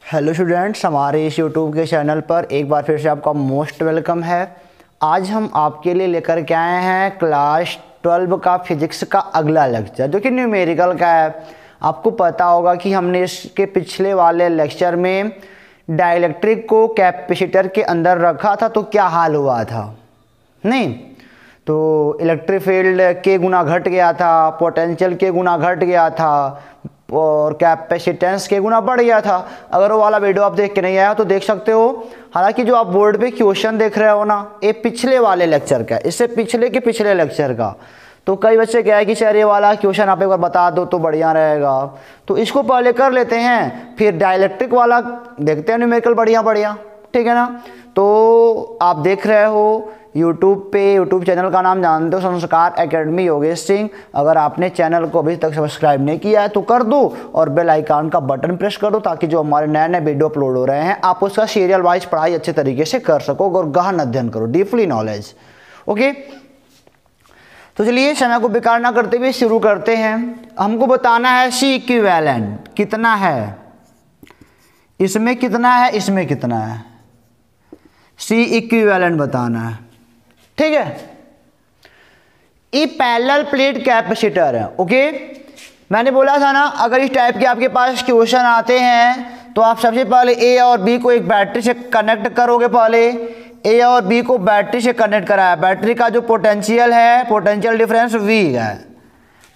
Hello students, हमारे इस YouTube के चैनल पर एक बार फिर से आपका मोस्ट वेलकम है। आज हम आपके लिए लेकर के आए हैं क्लास 12 का फिजिक्स का अगला लेक्चर जो कि न्यूमेरिकल का है। आपको पता होगा कि हमने इसके पिछले वाले लेक्चर में डाइलेक्ट्रिक को कैपेसिटर के अंदर रखा था तो क्या हाल हुआ था, नहीं तो इलेक्ट्रिक फील्ड के गुना घट गया था, पोटेंशियल के गुना घट गया था और कैपेसिटेंस के गुना बढ़ गया था। अगर वो वाला वीडियो आप देख के नहीं आया तो देख सकते हो। हालांकि जो आप बोर्ड पे क्वेश्चन देख रहे हो ना, ये पिछले वाले लेक्चर का, इससे पिछले के पिछले लेक्चर का। तो कई बच्चे क्या है कि सर ये वाला क्वेश्चन आप एक बार बता दो तो बढ़िया रहेगा, तो इसको पहले कर लेते हैं, फिर डाइलेक्ट्रिक वाला देखते हैं न्यूमेरिकल बढ़िया, ठीक है ना। तो आप देख रहे हो यूट्यूब पे, यूट्यूब चैनल का नाम जानते हो, संस्कार एकेडमी योगेश सिंह। अगर आपने चैनल को अभी तक सब्सक्राइब नहीं किया है तो कर दो और बेल आइकन का बटन प्रेस कर दो ताकि जो हमारे नए नए वीडियो अपलोड हो रहे हैं आप उसका सीरियल वाइज पढ़ाई अच्छे तरीके से कर सको और गहन अध्ययन करो, डीपली नॉलेज। ओके, तो चलिए समय को बेकार ना करते हुए शुरू करते हैं। हमको बताना है सी इक्विवेलेंट कितना है, इसमें कितना है, इसमें कितना है, सी इक्विवेलेंट बताना है, ठीक है। ये पैरेलल प्लेट कैपेसिटर है। ओके, मैंने बोला था ना, अगर इस टाइप के आपके पास क्वेश्चन आते हैं तो आप सबसे पहले ए और बी को एक बैटरी से कनेक्ट करोगे। पहले ए और बी को बैटरी से कनेक्ट कराया, बैटरी का जो पोटेंशियल है, पोटेंशियल डिफरेंस वी है,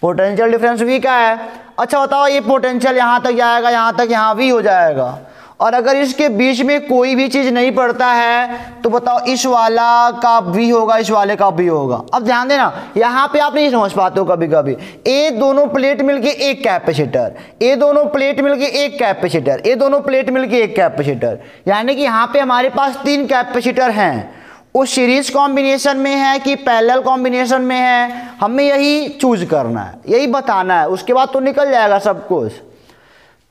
पोटेंशियल डिफरेंस वी का है। अच्छा बताओ, ये पोटेंशियल यहाँ तक जाएगा, यहाँ तक, यहाँ वी हो जाएगा। और अगर इसके बीच में कोई भी चीज़ नहीं पड़ता है तो बताओ इस वाला का भी होगा, इस वाले का भी होगा। अब ध्यान देना, यहाँ पे आप नहीं समझ पाते हो कभी कभी। ए दोनों प्लेट मिलके एक कैपेसिटर, ए दोनों प्लेट मिलके एक कैपेसिटर, ए दोनों प्लेट मिलके एक कैपेसिटर, यानी कि यहाँ पे हमारे पास 3 कैपेसिटर हैं। उस सीरीज कॉम्बिनेशन में है कि पैरेलल कॉम्बिनेशन में है, हमें यही चूज करना है, यही बताना है। उसके बाद तो निकल जाएगा सब कुछ।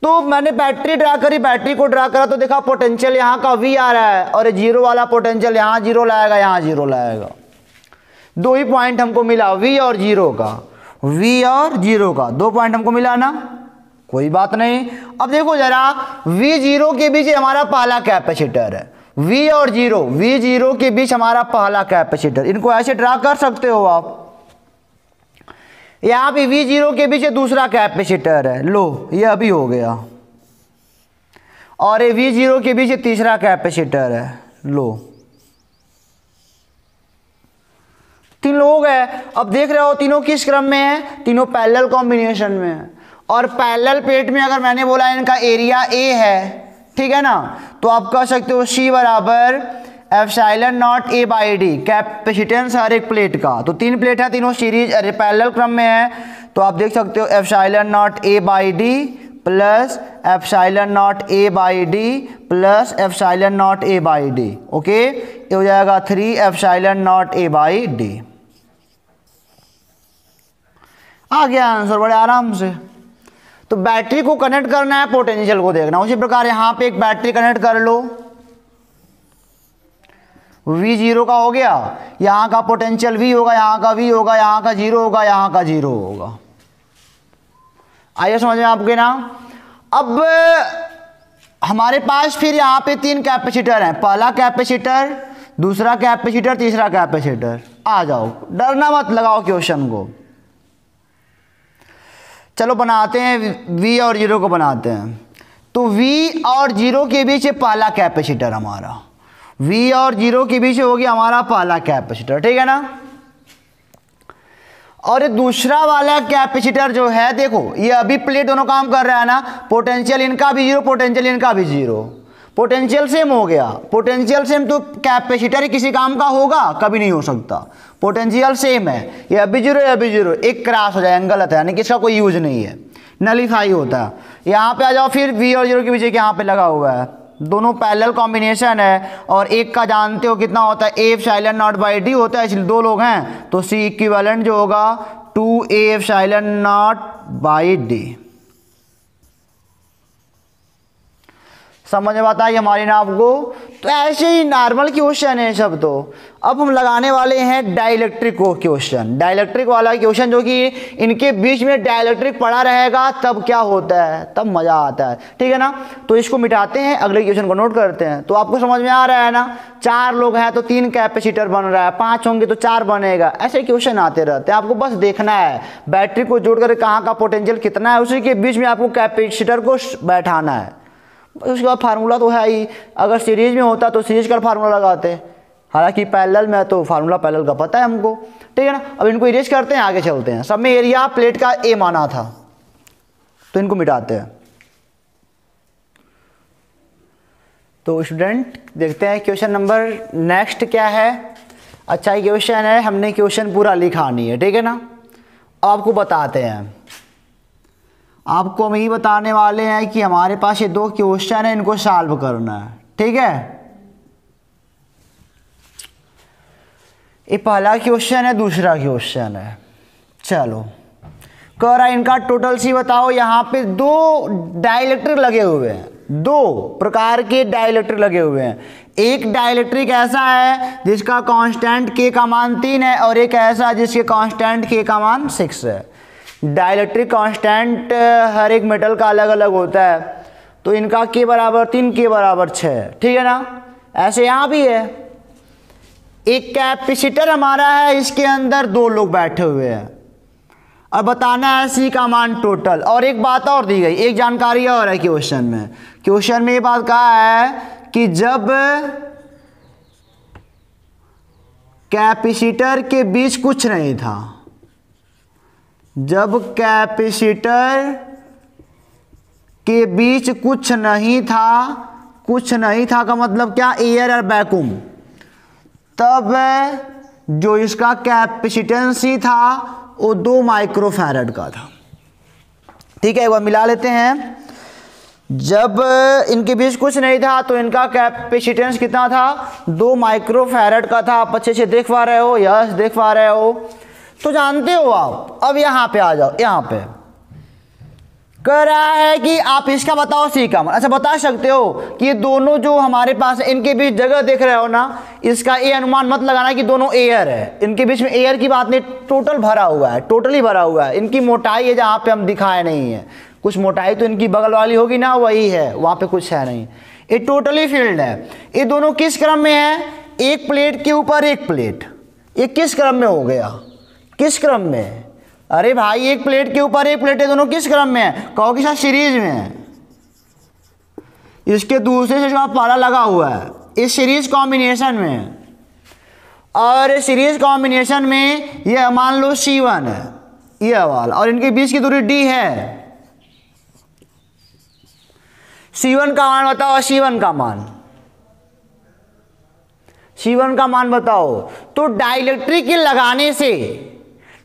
तो मैंने बैटरी ड्रा करी, बैटरी को ड्रा करा तो देखा पोटेंशियल यहाँ का V आ रहा है और जीरो वाला पोटेंशियल यहाँ जीरो लाएगा, यहाँ जीरो लाएगा। 2 ही पॉइंट हमको मिला, V और जीरो का, V और जीरो का 2 पॉइंट हमको मिला ना, कोई बात नहीं। अब देखो जरा, V जीरो के बीच हमारा पहला कैपेसिटर है, V और जीरो, V जीरो के बीच हमारा पहला कैपेसिटर। इनको ऐसे ड्रा कर सकते हो आप। यहाँ पे V जीरो के बीच दूसरा कैपेसिटर है, लो ये अभी हो गया। और ये V जीरो के बीच तीसरा कैपेसिटर है, लो 3 लोग हैं। अब देख रहे हो तीनों किस क्रम में है, तीनों पैरेलल कॉम्बिनेशन में है। और पैरेलल प्लेट में अगर मैंने बोला इनका एरिया A है, ठीक है ना, तो आप कह सकते हो C बराबर epsilon naught A by D, capacitance हर एक प्लेट का। तो 3 प्लेट है, तीनों सीरीज पैरेलल क्रम में है, तो आप देख सकते हो epsilon naught A by D plus epsilon naught A by D plus epsilon naught A by D. Okay, ये हो जाएगा 3 epsilon naught A by D. आ गया आंसर बड़े आराम से। तो बैटरी को कनेक्ट करना है, पोटेंशियल को देखना। उसी प्रकार यहाँ पे एक बैटरी कनेक्ट कर लो, V जीरो का हो गया, यहाँ का पोटेंशियल V होगा, यहाँ का V होगा, यहाँ का जीरो होगा, यहाँ का जीरो होगा। आइए समझ में आपके ना। अब हमारे पास फिर यहाँ पे 3 कैपेसिटर हैं, पहला कैपेसिटर, दूसरा कैपेसिटर, तीसरा कैपेसिटर। आ जाओ, डरना मत, लगाओ क्वेश्चन को। चलो बनाते हैं, V और जीरो को बनाते हैं। तो V और जीरो के बीच पहला कैपेसिटर हमारा, V और जीरो के बीच हो गया हमारा पहला कैपेसिटर, ठीक है ना। और ये दूसरा वाला कैपेसिटर जो है, देखो ये अभी प्लेट दोनों काम कर रहा है ना, पोटेंशियल इनका भी जीरो, पोटेंशियल इनका भी जीरो, पोटेंशियल सेम हो गया। पोटेंशियल सेम तो कैपेसिटर किसी काम का होगा, कभी नहीं हो सकता। पोटेंशियल सेम है, ये अभी जीरो, ये अभी जीरो, एक क्रॉस हो जाए, गलत है, यानी कि इसका कोई यूज नहीं है, नलीफाई होता है। यहाँ पे आ जाओ, फिर V और जीरो के बीच यहाँ पे लगा हुआ है, दोनों पैरेलल कॉम्बिनेशन है। और एक का जानते हो कितना होता है, A epsilon naught by D होता है, इसलिए 2 लोग हैं, तो C इक्विवेलेंट जो होगा 2A epsilon naught by D. समझ में आता है हमारी ना आपको। तो ऐसे ही नॉर्मल क्वेश्चन है सब। तो अब हम लगाने वाले हैं डाइलेक्ट्रिक को क्वेश्चन, डाइलेक्ट्रिक वाला क्वेश्चन, जो कि इनके बीच में डाइलेक्ट्रिक पड़ा रहेगा तब क्या होता है, तब मज़ा आता है, ठीक है ना। तो इसको मिटाते हैं, अगले क्वेश्चन को नोट करते हैं। तो आपको समझ में आ रहा है ना, 4 लोग हैं तो 3 कैपेसिटर बन रहा है, 5 होंगे तो 4 बनेगा। ऐसे क्वेश्चन आते रहते हैं, आपको बस देखना है बैटरी को जोड़कर कहाँ का पोटेंशियल कितना है, उसी के बीच में आपको कैपेसिटर को बैठाना है। उसके बाद फार्मूला तो है ही, अगर सीरीज में होता तो सीरीज का फार्मूला लगाते, हालांकि पैरेलल में तो फार्मूला पैरेलल का पता है हमको, ठीक है ना। अब इनको इरेज करते हैं, आगे चलते हैं। सब में एरिया प्लेट का ए माना था, तो इनको मिटाते हैं। तो स्टूडेंट देखते हैं क्वेश्चन नंबर नेक्स्ट क्या है। अच्छा क्वेश्चन है, हमने क्वेश्चन पूरा लिखा नहीं है, ठीक है ना। अब आपको बताते हैं, आपको हम यही बताने वाले हैं कि हमारे पास ये 2 क्वेश्चन है, इनको सॉल्व करना है, ठीक है। ये पहला क्वेश्चन है, दूसरा क्वेश्चन है। चलो कह रहा है इनका टोटल सी बताओ। यहाँ पे 2 डाइलेक्ट्रिक लगे हुए हैं, 2 प्रकार के डाइलेक्ट्रिक लगे हुए हैं। एक डाइलेक्ट्रिक ऐसा है जिसका कांस्टेंट के का मान 3 है, और एक ऐसा जिसके कांस्टेंट के का मान 6 है। डाइलेक्ट्रिक कांस्टेंट हर एक मेटल का अलग अलग होता है, तो इनका के बराबर 3, के बराबर 6, ठीक है ना। ऐसे यहाँ भी है, एक कैपेसिटर हमारा है, इसके अंदर 2 लोग बैठे हुए हैं, अब बताना है सी का मान टोटल। और एक बात और दी गई, एक जानकारी और है क्वेश्चन में। क्वेश्चन में ये बात कहा है कि जब कैपेसिटर के बीच कुछ नहीं था, जब कैपेसिटर के बीच कुछ नहीं था, कुछ नहीं था का मतलब क्या, एयर और वैक्यूम, तब जो इसका कैपेसिटेंस ही था वो 2 माइक्रोफैरड का था, ठीक है। एक बार मिला लेते हैं। जब इनके बीच कुछ नहीं था तो इनका कैपेसिटेंस कितना था, 2 माइक्रोफैरड का था। आप अच्छे से देख पा रहे हो, यस देख पा रहे हो, तो जानते हो आप। अब यहाँ पे आ जाओ, यहाँ पे कह रहा है कि आप इसका बताओ सी का मान। अच्छा बता सकते हो कि ये दोनों जो हमारे पास है, इनके बीच जगह देख रहे हो ना, इसका ये अनुमान मत लगाना कि दोनों एयर है, इनके बीच में एयर की बात नहीं, टोटल भरा हुआ है, टोटली भरा हुआ है। इनकी मोटाई है जहाँ पे हम दिखाए नहीं है, कुछ मोटाई तो इनकी बगल वाली होगी ना, वही है, वहाँ पे कुछ है नहीं, ये टोटली फील्ड है। ये दोनों किस क्रम में है, एक प्लेट के ऊपर एक प्लेट, ये किस क्रम में हो गया, किस क्रम में। अरे भाई एक प्लेट के ऊपर एक प्लेट है, दोनों किस क्रम में है, कहोगे सर सीरीज में है, इसके दूसरे से जो पाला लगा हुआ है, इस सीरीज कॉम्बिनेशन में है। और सीरीज कॉम्बिनेशन में ये मान लो C1 है, ये वाला, और इनके बीच की दूरी D है। C1 का मान बताओ, C1 का मान, C1 का मान बताओ। तो डाइलेक्ट्रिक के लगाने से,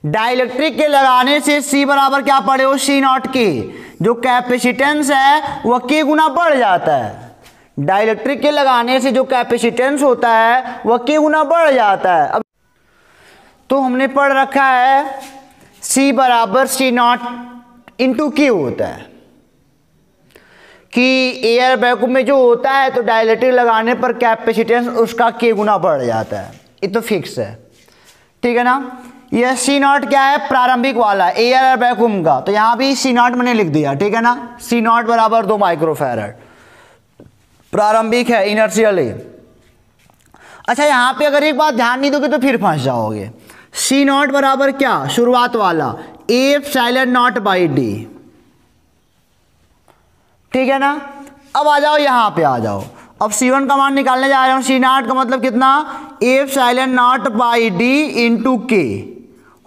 डाइलेक्ट्रिक के लगाने से C बराबर क्या पड़े हो, C0 के, जो कैपेसिटेंस है वह K गुना बढ़ जाता है। डाइलेक्ट्रिक के लगाने से जो कैपेसिटेंस होता है वह K गुना बढ़ जाता है। अब तो हमने पढ़ रखा है C बराबर C0 इंटू Q होता है, कि एयर वैक्यूम में जो होता है तो डाइलेक्ट्रिक लगाने पर कैपेसिटेंस उसका K गुना बढ़ जाता है, ये तो फिक्स है, ठीक है ना। यह C0 क्या है, प्रारंभिक वाला एयर और वैक्यूम का, तो यहाँ भी C0 मैंने लिख दिया, ठीक है ना। C0 बराबर 2 माइक्रोफैरड, प्रारंभिक है, इनर्शियल है। अच्छा यहाँ पे अगर एक बात ध्यान नहीं दोगे तो फिर फंस जाओगे। C0 बराबर क्या, शुरुआत वाला A∈0/D, ठीक है ना। अब आ जाओ यहाँ पे आ जाओ, अब C1 का मान निकालने जा रहे हूँ। C0 का मतलब कितना, A∈0/D इंटू K,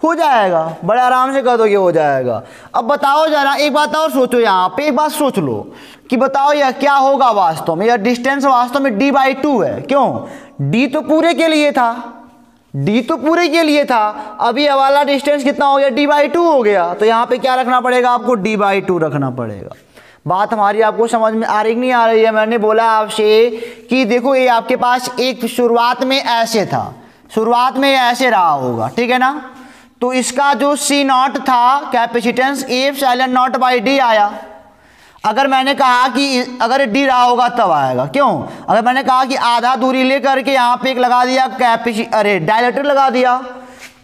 हो जाएगा, बड़े आराम से कर दोगे, हो जाएगा। अब बताओ जरा एक बात और सोचो, यहाँ पे एक बात सोच लो कि बताओ यह क्या होगा वास्तव में, यह डिस्टेंस वास्तव में D/2 है। क्यों, D तो पूरे के लिए था, D तो पूरे के लिए था, अभी यह वाला डिस्टेंस कितना हो गया, D/2 हो गया। तो यहाँ पे क्या रखना पड़ेगा आपको, D/2 रखना पड़ेगा। बात हमारी आपको समझ में आ रही नहीं आ रही है। मैंने बोला आपसे कि देखो ये आपके पास एक शुरुआत में ऐसे था, शुरुआत में ऐसे रहा होगा, ठीक है ना। तो इसका जो C0 था कैपेसिटेंस A∈0/D आया। अगर मैंने कहा कि अगर डी रहा होगा तब आएगा, क्यों? अगर मैंने कहा कि आधा दूरी लेकर के यहाँ पे एक लगा दिया डाइलेक्ट्रिक लगा दिया,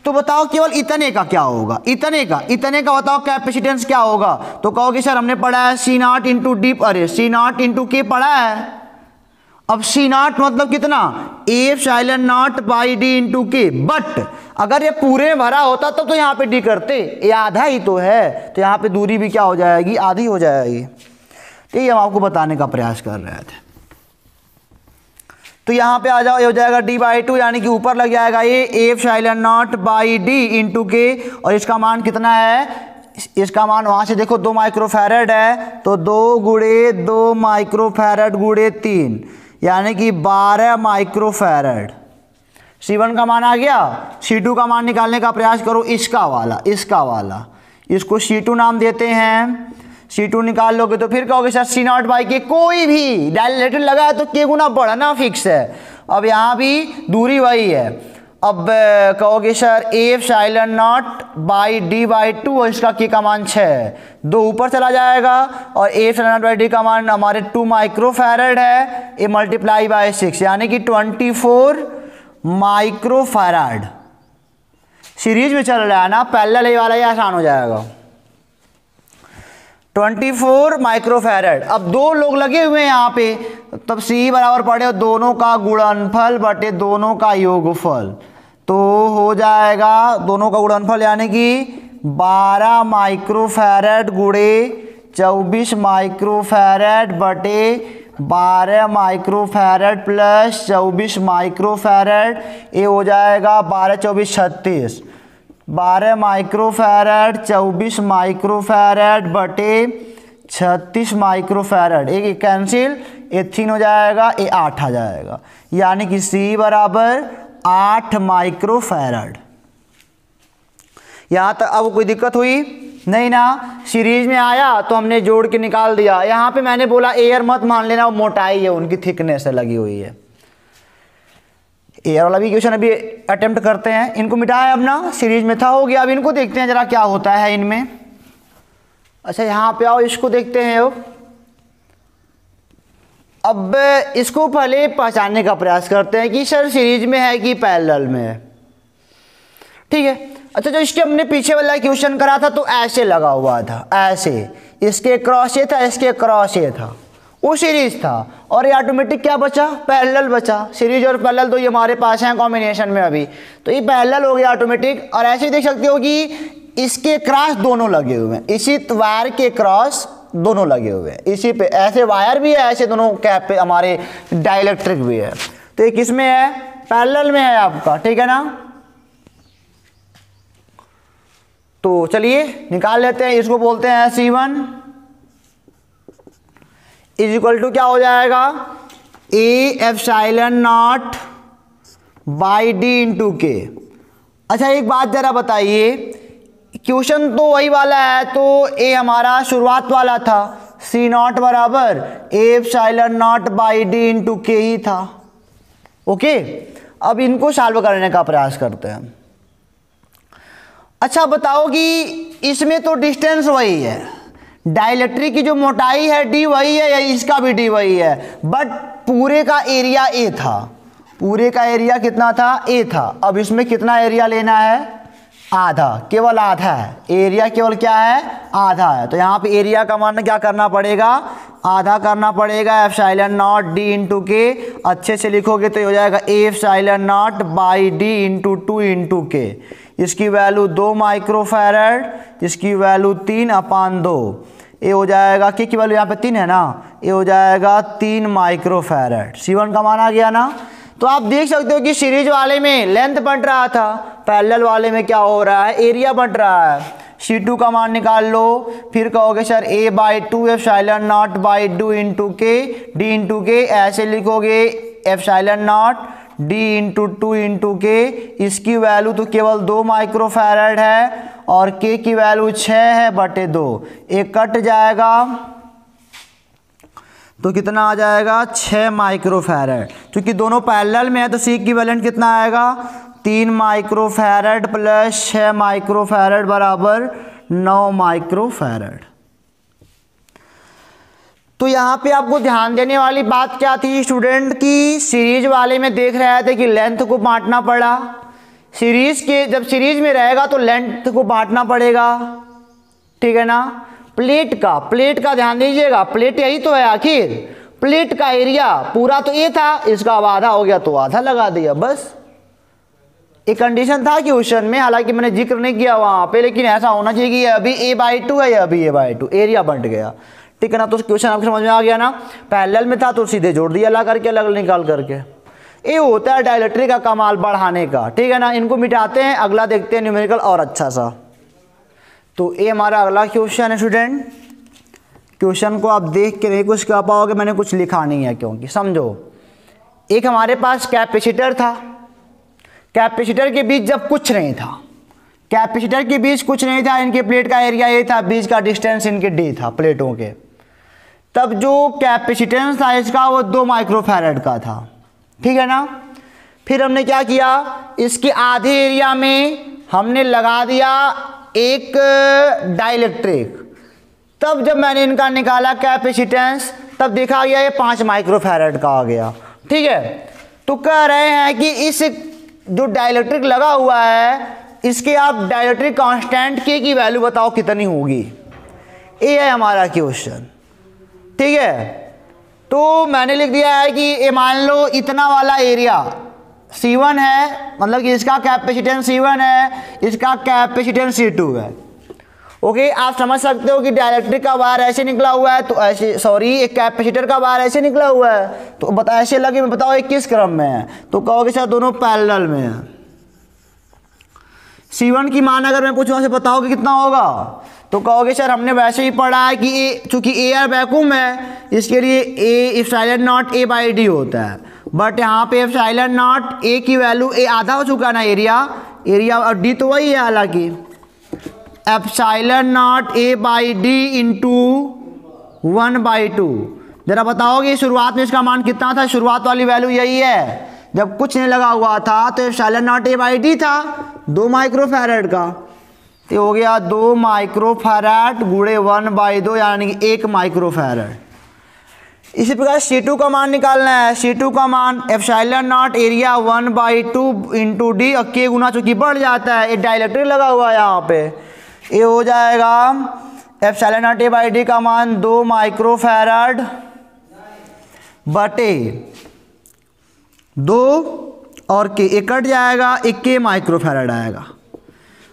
तो बताओ केवल इतने का क्या होगा, इतने का बताओ कैपेसिटेंस क्या होगा? तो कहोगे सर हमने पढ़ा है C naught into D, C naught into K पढ़ा है। अब सी नॉट मतलब कितना, epsilon naught by D into K. But अगर ये पूरे में भरा होता तो यहाँ पे डी करते, ये आधा ही तो है, तो यहाँ पे दूरी भी क्या हो जाएगी, आधी हो जाएगी। तो ये हम आपको बताने का प्रयास कर रहे थे। तो यहाँ पे आ जाओ, ये हो जाएगा डी बाई टू, यानी कि ऊपर लग जाएगा ये epsilon naught by D into के, और इसका मान कितना है, इसका मान वहाँ से देखो 2 माइक्रोफैरड है, तो 2 गुणे 2 माइक्रोफैरड गुणे 3, यानी कि 12 माइक्रोफैरड। C1 का मान आ गया। C2 का मान निकालने का प्रयास करो, इसका वाला, इसको C2 नाम देते हैं। C2 निकाल लोगे तो फिर कहोगे सर सी नॉट बाई के, कोई भी डायलेक्ट्रिक लगा है तो के गुना बढ़ना फिक्स है। अब यहाँ भी दूरी वही है। अब कहोगे sir epsilon naught by D by 2, और इसका के का मान 6, 2 ऊपर चला जाएगा, और एप्सिलॉन नॉट बाई डी का मान हमारे 2 माइक्रोफैरड है, ये मल्टीप्लाई बाई 6, यानी कि 24 माइक्रोफैरड। सीरीज में चल रहा है ना, पैरेलल वाला ये आसान हो जाएगा। 24 माइक्रोफैरड। अब 2 लोग लगे हुए हैं यहाँ पे, तब C बराबर पड़े दोनों का गुणनफल बटे दोनों का योगफल, तो हो जाएगा दोनों का गुणनफल यानी कि 12 माइक्रोफैरड गुणे 24 माइक्रोफैरड बटे 12 माइक्रोफैरड प्लस 24 माइक्रोफैरड, ये हो जाएगा 12 24 36, 12 माइक्रोफैरड 24 माइक्रोफैरड बटे 36 माइक्रोफैरड, एक कैंसिल, ये 3 हो जाएगा, ये 8 आ जाएगा, यानी कि C बराबर 8 माइक्रोफैरड। यहाँ तक अब कोई दिक्कत हुई नहीं ना? सीरीज में आया तो हमने जोड़ के निकाल दिया। यहाँ पे मैंने बोला एयर मत मान लेना, वो मोटाई है, उनकी थिकनेस है लगी हुई है। एयर वाला भी क्वेश्चन अभी अटेम्प्ट करते हैं, इनको मिटाया अपना, सीरीज में था, हो गया। अब इनको देखते हैं जरा क्या होता है इनमें। अच्छा यहाँ पे आओ, इसको देखते हैं। अब इसको पहले पहचानने का प्रयास करते हैं कि सर सीरीज में है कि पैरेलल में है, ठीक है। अच्छा जो इसके हमने पीछे वाला क्वेश्चन करा था तो ऐसे लगा हुआ था, ऐसे, इसके क्रॉस ये था, इसके क्रॉस ये था, वो सीरीज था, और ये ऑटोमेटिक क्या बचा, पैरेलल बचा। सीरीज और पैरेलल तो ये हमारे पास हैं कॉम्बिनेशन में अभी, तो ये पैरेलल हो गया ऑटोमेटिक। और ऐसे देख सकते हो कि इसके क्रॉस दोनों लगे हुए हैं, इसी वायर के क्रॉस दोनों लगे हुए हैं, इसी पे ऐसे वायर भी है, ऐसे दोनों कैप पे हमारे डाइलेक्ट्रिक भी है। तो ये किस में है, पैरेलल में है आपका, ठीक है ना। तो चलिए निकाल लेते हैं, इसको बोलते हैं C1 इज इक्वल टू क्या हो जाएगा, A epsilon naught by D into के। अच्छा एक बात जरा बताइए, क्वेश्चन तो वही वाला है, तो ए हमारा शुरुआत वाला था, C नॉट बराबर epsilon naught by D into के ही था, ओके। अब इनको सॉल्व करने का प्रयास करते हैं। अच्छा बताओ कि इसमें तो डिस्टेंस वही है, डाइलेक्ट्रिक की जो मोटाई है डी वही है, या इसका भी डी वही है, बट पूरे का एरिया ए था, पूरे का एरिया कितना था, ए था। अब इसमें कितना एरिया लेना है, आधा, केवल आधा है एरिया, केवल क्या है, आधा है। तो यहाँ पे एरिया का मान क्या करना पड़ेगा, आधा करना पड़ेगा, एप्सिलॉन नॉट डी इंटू के। अच्छे से लिखोगे तो हो जाएगा epsilon naught by D into 2 into के। इसकी वैल्यू 2 माइक्रोफैरड, इसकी वैल्यू 3/2, ये हो जाएगा की वैल्यू यहाँ पे 3 है ना, ये हो जाएगा 3 माइक्रोफैरड। C1 का मान आ गया ना। तो आप देख सकते हो कि सीरीज वाले में लेंथ बढ़ रहा था, पैरेलल वाले में क्या हो रहा है, एरिया बढ़ रहा है। C2 का मान निकाल लो, फिर कहोगे sir a by 2 epsilon naught by 2 into के, डी इंटू के, ऐसे लिखोगे epsilon not D into 2 into के। इसकी वैल्यू तो केवल 2 माइक्रोफैरड है, और के की वैल्यू 6 है बटे 2, एक कट जाएगा तो कितना आ जाएगा, 6 माइक्रोफैरड। क्योंकि दोनों पैरेलल में है तो C इक्विवेलेंट कितना आएगा, 3 माइक्रोफैरड प्लस 6 माइक्रोफैरड बराबर 9 माइक्रोफैरड। तो यहाँ पे आपको ध्यान देने वाली बात क्या थी स्टूडेंट की, सीरीज वाले में देख रहे थे कि लेंथ को बांटना पड़ा, सीरीज के जब सीरीज में रहेगा तो लेंथ को बांटना पड़ेगा, ठीक है ना। प्लेट का ध्यान दीजिएगा, प्लेट यही तो है आखिर, प्लेट का एरिया पूरा तो ये था, इसका अब आधा हो गया तो आधा लगा दिया, बस एक कंडीशन था क्वेश्चन में, हालांकि मैंने जिक्र नहीं किया वहां पे, लेकिन ऐसा होना चाहिए कि अभी a/2 है या अभी a/2, एरिया बंट गया, ठीक है ना। तो क्वेश्चन आपको समझ में आ गया ना, पैरेलल में था तो सीधे जोड़ दिया ला करके, अलग निकाल करके। ये होता है डायलेक्ट्रिक का कमाल बढ़ाने का, ठीक है ना। इनको मिटाते हैं, अगला देखते हैं न्यूमेरिकल और अच्छा सा। तो ये हमारा अगला क्वेश्चन है स्टूडेंट। क्वेश्चन को आप देख के नहीं कुछ कह पाओगे, मैंने कुछ लिखा नहीं है, क्योंकि समझो एक हमारे पास कैपेसिटर था, कैपेसिटर के बीच जब कुछ नहीं था, कैपेसिटर के बीच कुछ नहीं था, इनके प्लेट का एरिया ये था, बीच का डिस्टेंस इनके d था प्लेटों के, तब जो कैपेसिटेंस था इसका वो 2 माइक्रोफैरड का था, ठीक है ना। फिर हमने क्या किया, इसके आधे एरिया में हमने लगा दिया एक डाइलेक्ट्रिक, तब जब मैंने इनका निकाला कैपेसिटेंस तब देखा गया ये 5 माइक्रोफैरड का आ गया, ठीक है। तो कह रहे हैं कि इस जो डाइलेक्ट्रिक लगा हुआ है इसके आप डाइलेक्ट्रिक कांस्टेंट के की वैल्यू बताओ कितनी होगी, ये है हमारा क्वेश्चन, ठीक है। तो मैंने लिख दिया है कि ये मान लो इतना वाला एरिया C1 है, मतलब कि इसका कैपेसिटेंस C1 है, इसका कैपेसिटेंस C2 है, ओके। आप समझ सकते हो कि डाइलेक्ट्रिक का वायर ऐसे निकला हुआ है, तो ऐसे, सॉरी, एक कैपेसिटर का वायर ऐसे निकला हुआ है, तो बता ऐसे लगे, मैं बताओ ये किस क्रम में है, तो कहोगे सर दोनों पैरेलल में है। C1 की मान अगर मैं पूछूं आपसे बताओगे कितना होगा, तो कहोगे सर हमने वैसे ही पढ़ा है कि चूंकि एयर वैक्यूम है इसके लिए एप्सिलॉन नॉट a/d होता है, बट यहाँ पे एप्सिलॉन नॉट a की वैल्यू a आधा हो चुका ना, एरिया और d तो वही है, हालांकि एप्सिलॉन नॉट a/d इंटू 1/2। जरा बताओगे शुरुआत में इसका मान कितना था, शुरुआत वाली वैल्यू यही है, जब कुछ नहीं लगा हुआ था तो एप्सिलॉन नॉट a/d था 2 माइक्रोफैरड का, तो हो गया 2 माइक्रोफैरड गुणे 1/2 यानी कि 1 माइक्रोफैरड। इसी प्रकार C2 का मान निकालना है, C2 का मान epsilon not area 1/2 into d, और k गुना चूंकि बढ़ जाता है, एक डाइलेक्ट्रिक लगा हुआ है यहाँ पे, ये हो जाएगा एप्सिलॉन नॉट a/d का मान 2 माइक्रोफैरड बटे 2 और k, एक कट जाएगा, 1 माइक्रोफैरड आएगा।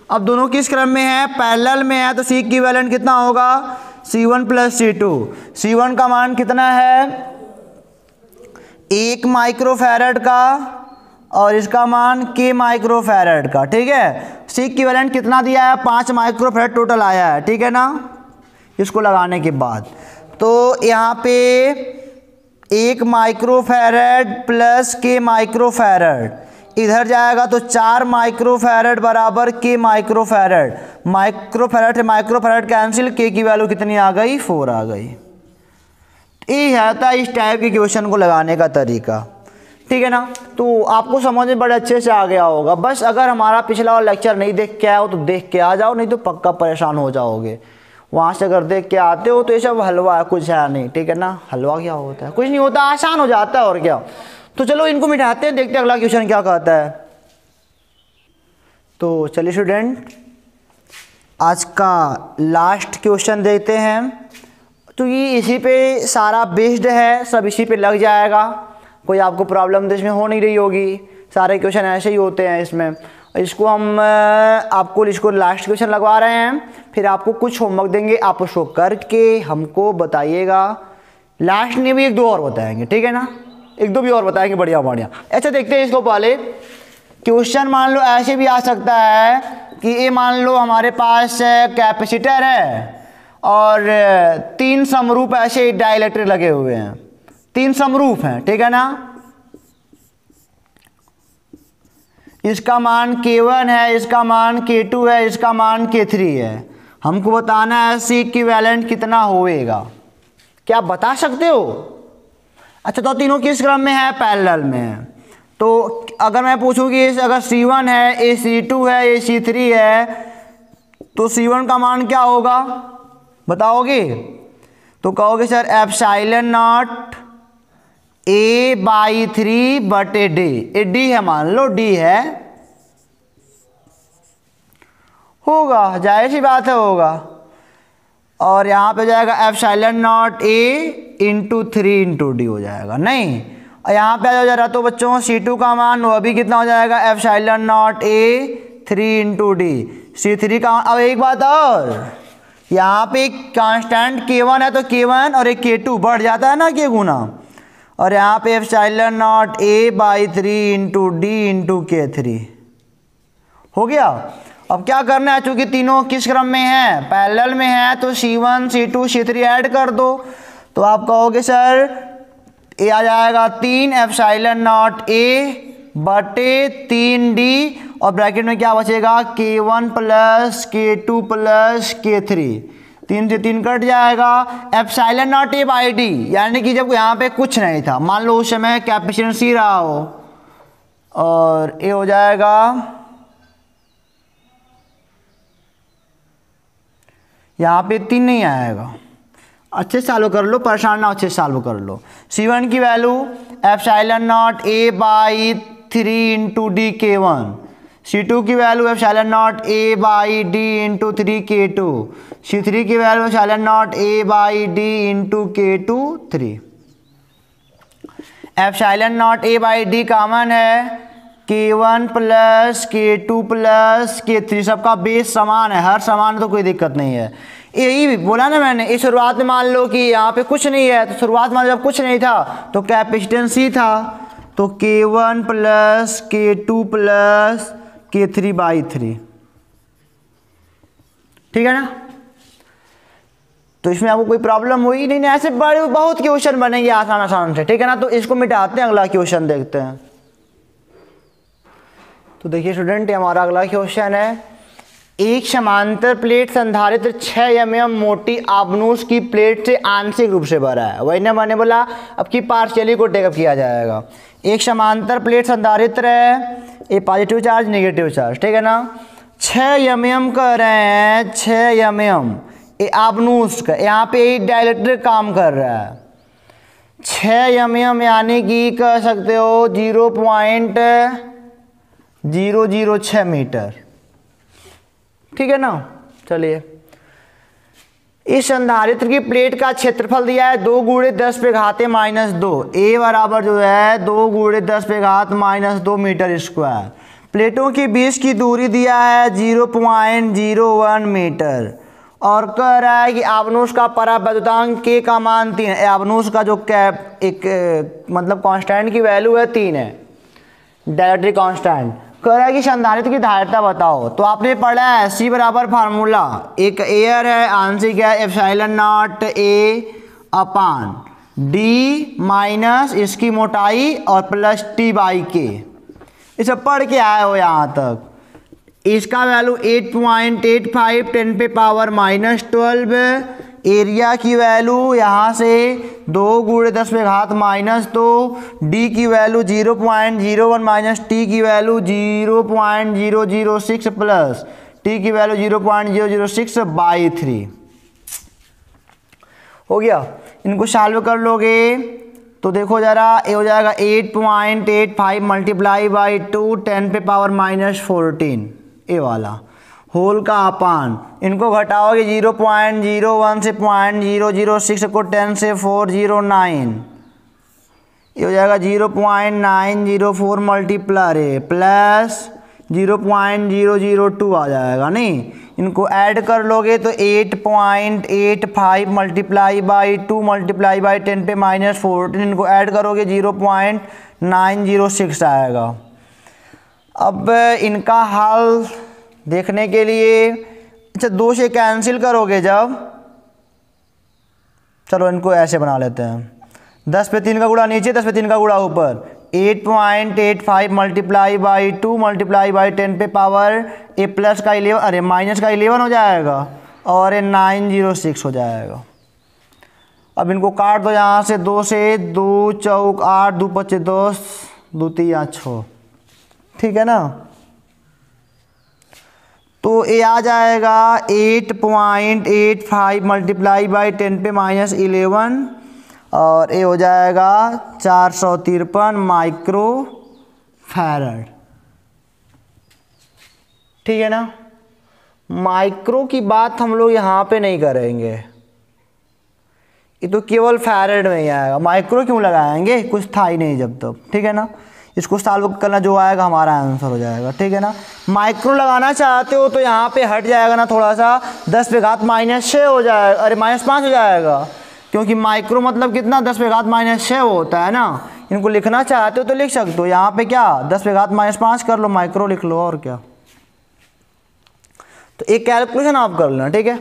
अब दोनों किस क्रम में है, पैरेलल में है, तो C इक्विवेलेंट कितना होगा, C1 प्लस C2। C1 का मान कितना है 1 माइक्रोफैरड का, और इसका मान k माइक्रोफैरड का, ठीक है। C इक्विवेलेंट कितना दिया है, 5 माइक्रोफैरड टोटल आया है, ठीक है ना, इसको लगाने के बाद। तो यहाँ पे 1 माइक्रोफैरड प्लस k माइक्रोफैरड इधर जाएगा तो 4 माइक्रोफैरड बराबर k माइक्रोफैरड, माइक्रोफैरड से माइक्रोफैरड कैंसिल, k की वैल्यू कितनी आ गई, 4 आ गई। ये है इस टाइप के क्वेश्चन को लगाने का तरीका, ठीक है ना। तो आपको समझ में बड़े अच्छे से आ गया होगा। बस अगर हमारा पिछला वाला लेक्चर नहीं देख के आए हो तो देख के आ जाओ, नहीं तो पक्का परेशान हो जाओगे। वहाँ से अगर देख के आते हो तो ये सब हलवा है, कुछ है नहीं, ठीक है ना। हलवा क्या होता है, कुछ नहीं होता, आसान हो जाता है और क्या। तो चलो इनको मिटाते हैं, देखते हैं अगला क्वेश्चन क्या कहता है। तो चलिए स्टूडेंट आज का लास्ट क्वेश्चन देखते हैं, तो ये इसी पे सारा बेस्ड है, सब इसी पे लग जाएगा, कोई आपको प्रॉब्लम तो इसमें हो नहीं रही होगी, सारे क्वेश्चन ऐसे ही होते हैं इसमें। इसको हम आपको इसको लास्ट क्वेश्चन लगवा रहे हैं, फिर आपको कुछ होमवर्क देंगे, आप उसको करके हमको बताइएगा। लास्ट में भी 1-2 और बताएंगे, ठीक है ना, 1-2 भी और बताएंगे, बढ़िया बढ़िया। अच्छा देखते हैं इसको पहले। क्वेश्चन मान लो ऐसे भी आ सकता है कि ये मान लो हमारे पास कैपेसिटर है और 3 समरूप ऐसे डाइलेक्ट्रिक लगे हुए हैं, 3 समरूप हैं, ठीक है ना। इसका मान K1 है, इसका मान K2 है, इसका मान K3 है। हमको बताना है C इक्विवेलेंट कितना होएगा, क्या आप बता सकते हो? अच्छा तो तीनों किस क्रम में है, पैरेलल में है। तो अगर मैं पूछूं कि अगर C1 है, ये C2 है, ये C3 है, तो C1 का मान क्या होगा बताओगे? तो कहोगे सर एप्सिलॉन नॉट A/3/D, ये डी है, मान लो डी है, होगा, जाहिर सी बात है होगा। और यहाँ पे जाएगा epsilon naught A into 3 into D हो जाएगा, नहीं। और यहाँ पे आ जाएगा तो बच्चों C2 का मान वो भी कितना हो जाएगा, epsilon naught A 3 into D, C3 का मान। अब एक बात और, यहाँ पे एक कांस्टेंट K1 है तो K1 और एक K2 बढ़ जाता है ना K गुना, और यहाँ पे epsilon not A/3 into D into K3 हो गया। अब क्या करना है, चूंकि तीनों किस क्रम में है, पैरेलल में है, तो C1 C2 C3 ऐड कर दो। तो आप कहोगे सर ये आ जाएगा 3 एप्सिलॉन नॉट A/3D, और ब्रैकेट में क्या बचेगा, K1 plus K2 plus K3, 3 से 3 कट जाएगा। एप्सिलॉन नॉट A/D यानी कि जब यहाँ पे कुछ नहीं था, मान लो उस समय कैपेसिटेंस C रहा हो, और ये हो जाएगा यहाँ पे 3 नहीं आएगा। अच्छे से सॉल्व कर लो, परेशान ना, अच्छे से सॉल्व कर लो। C1 की value epsilon not A/3 into D K1, C2 की value epsilon not A/D into 3 K2, C3 की value epsilon not A/D into K2 3। Epsilon not A/D common है, K1 plus K2 plus K3, सबका base समान है, हर समान, तो कोई दिक्कत नहीं है। यही बोला ना मैंने, इस शुरुआत में मान लो कि यहाँ पे कुछ नहीं है, तो शुरुआत में जब कुछ नहीं था तो कैपेसिटेंस C था, तो K1 plus K2 plus K3/3, ठीक है ना। तो इसमें आपको कोई प्रॉब्लम हुई नहीं, ऐसे बड़े बहुत क्वेश्चन बनेंगे आसान आसान से, ठीक है ना। तो इसको मिटाते हैं, अगला क्वेश्चन देखते हैं। तो देखिए स्टूडेंट, हमारा अगला क्वेश्चन है, एक समांतर प्लेट संधारित्र 6 mm मोटी आबनूस की प्लेट से आंशिक रूप से भरा है। वही ना मैंने बोला, अब की पार्शियली को टेकअप किया जाएगा। एक समांतर प्लेट संधारित्र है, ये पॉजिटिव चार्ज नेगेटिव चार्ज, ठीक है ना। 6 mm कह रहे हैं, 6 mm, ये आबनूस का, यहाँ पे डाइलेक्ट्रिक काम कर रहा है। 6 mm यानी कि कह सकते हो 0.006 मीटर, ठीक है ना। चलिए, इस संधारित्र की प्लेट का क्षेत्रफल दिया है 2 × 10⁻⁻², A बराबर जो है 2 × 10⁻⁻² मीटर स्क्वायर। प्लेटों के बीच की दूरी दिया है 0.01 मीटर, और कह रहा है कि आबनूस का परावैद्युतांक K का मान 3 है। आबनूस का जो मतलब कांस्टेंट की वैल्यू है 3 है, डाइलेक्ट्रिक कांस्टेंट। कह रहा है कि संधारित्र की धारिता बताओ। तो आपने पढ़ा है C बराबर फार्मूला, एक एयर है, आंशिक है एप्सिलॉन नॉट A/D माइनस इसकी मोटाई और प्लस T/K। इसे पढ़ के आए हो यहाँ तक। इसका वैल्यू 8.85 10⁻⁻12, एरिया की वैल्यू यहाँ से 2 × 10⁻⁻², डी की वैल्यू 0.01 माइनस टी की वैल्यू 0.006 प्लस टी की वैल्यू 0.006/3 हो गया। इनको सॉल्व कर लोगे तो देखो जरा, ये हो जाएगा 8.85 मल्टीप्लाई बाई 2 10⁻⁻14, ये वाला होल का अपान। इनको घटाओगे 0.01 से 0.006 को 10 से 409, ये हो जाएगा 0.904 मल्टीप्लाई प्लस 0.002 आ जाएगा, नहीं। इनको ऐड कर लोगे तो 8.85 मल्टीप्लाई बाई 2 मल्टीप्लाई बाई 10⁻⁻14, इनको ऐड करोगे 0.906 आएगा। अब इनका हल देखने के लिए, अच्छा 2 से कैंसिल करोगे जब, चलो इनको ऐसे बना लेते हैं, 10 पे 3 का गुणा नीचे, 10 पे 3 का गुणा ऊपर, 8.85 मल्टीप्लाई बाई 2 मल्टीप्लाई बाई 10 पे पावर ए प्लस का 11, अरे माइनस का 11 हो जाएगा, और ये 906 हो जाएगा। अब इनको काट दो यहाँ से, 2 से 2 चौक 8, 2 पच्चे 10, 2 3 6, ठीक है ना। तो ये आ जाएगा 8.85 मल्टीप्लाई बाई 10 पे माइनस 11 और ये हो जाएगा 453 माइक्रो फैरड। ठीक है ना। माइक्रो की बात हम लोग यहाँ पे नहीं करेंगे, ये तो केवल फैरड में ही आएगा। माइक्रो क्यों लगाएंगे, कुछ था ही नहीं जब तक। ठीक है ना। इसको सॉल्व करना जो आएगा हमारा आंसर हो जाएगा। ठीक है ना। माइक्रो लगाना चाहते हो तो यहाँ पे हट जाएगा ना थोड़ा सा, 10 पे घात -6 हो जाएगा, अरे -5 हो जाएगा, क्योंकि माइक्रो मतलब कितना 10 पे घात -6 होता है ना। इनको लिखना चाहते हो तो लिख सकते हो, यहाँ पे क्या 10 पे घात -5 कर लो, माइक्रो लिख लो और क्या। तो एक कैलकुलेशन आप कर लेना। ठीक है।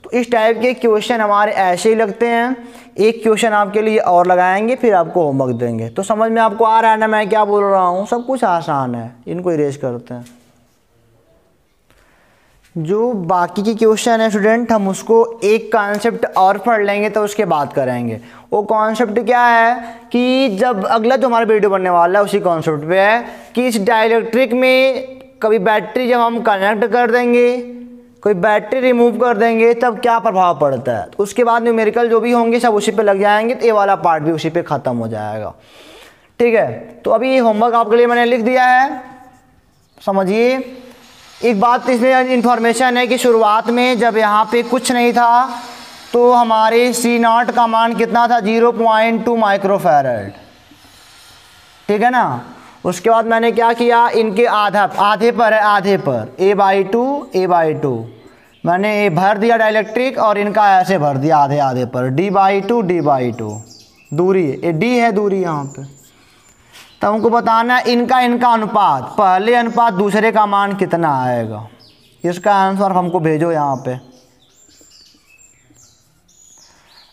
तो इस टाइप के क्वेश्चन हमारे ऐसे ही लगते हैं। एक क्वेश्चन आपके लिए और लगाएंगे, फिर आपको होमवर्क देंगे। तो समझ में आपको आ रहा है ना मैं क्या बोल रहा हूँ, सब कुछ आसान है। इनको इरेज करते हैं। जो बाकी की क्वेश्चन है स्टूडेंट, हम उसको एक कॉन्सेप्ट और पढ़ लेंगे तो उसके बाद करेंगे। वो कॉन्सेप्ट क्या है कि जब अगला जो हमारा वीडियो बनने वाला है उसी कॉन्सेप्ट पे है कि इस डाइलेक्ट्रिक में कभी बैटरी जब हम कनेक्ट कर देंगे, कोई बैटरी रिमूव कर देंगे, तब क्या प्रभाव पड़ता है। तो उसके बाद न्यूमेरिकल जो भी होंगे सब उसी पे लग जाएंगे, तो ये वाला पार्ट भी उसी पे ख़त्म हो जाएगा। ठीक है। तो अभी ये होमवर्क आपके लिए मैंने लिख दिया है, समझिए। एक बात इसमें इंफॉर्मेशन है कि शुरुआत में जब यहाँ पे कुछ नहीं था तो हमारे C0 का मान कितना था, 0.2 माइक्रोफैरड। ठीक है ना। उसके बाद मैंने क्या किया, इनके आधे पर है, आधे पर a/2 मैंने ये भर दिया डाइलेक्ट्रिक और इनका ऐसे भर दिया आधे आधे पर, d/2 दूरी है, ये d है दूरी यहाँ पे। तब हमको बताना है इनका अनुपात, पहले अनुपात दूसरे का मान कितना आएगा। इसका आंसर हमको भेजो यहाँ पे।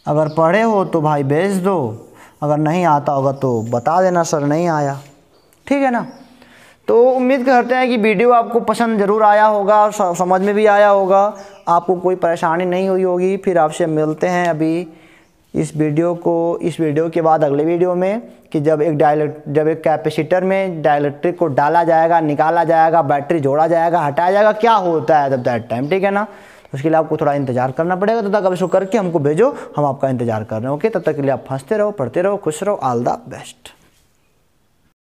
अगर पढ़े हो तो भाई भेज दो, अगर नहीं आता होगा तो बता देना सर नहीं आया। ठीक है ना। तो उम्मीद करते हैं कि वीडियो आपको पसंद ज़रूर आया होगा और समझ में भी आया होगा, आपको कोई परेशानी नहीं हुई होगी। फिर आपसे मिलते हैं अभी इस वीडियो के बाद अगले वीडियो में, कि जब एक कैपेसिटर में डाइलेक्ट्रिक को डाला जाएगा, निकाला जाएगा, बैटरी जोड़ा जाएगा, हटाया जाएगा, क्या होता है तब दैट टाइम। ठीक है ना। उसके लिए आपको थोड़ा इंतजार करना पड़ेगा, तब तक अब इसको करके हमको भेजो, हम आपका इंतजार कर रहे हैं। ओके, तब तक के लिए आप हंसते रहो, पढ़ते रहो, खुश रहो। All the best.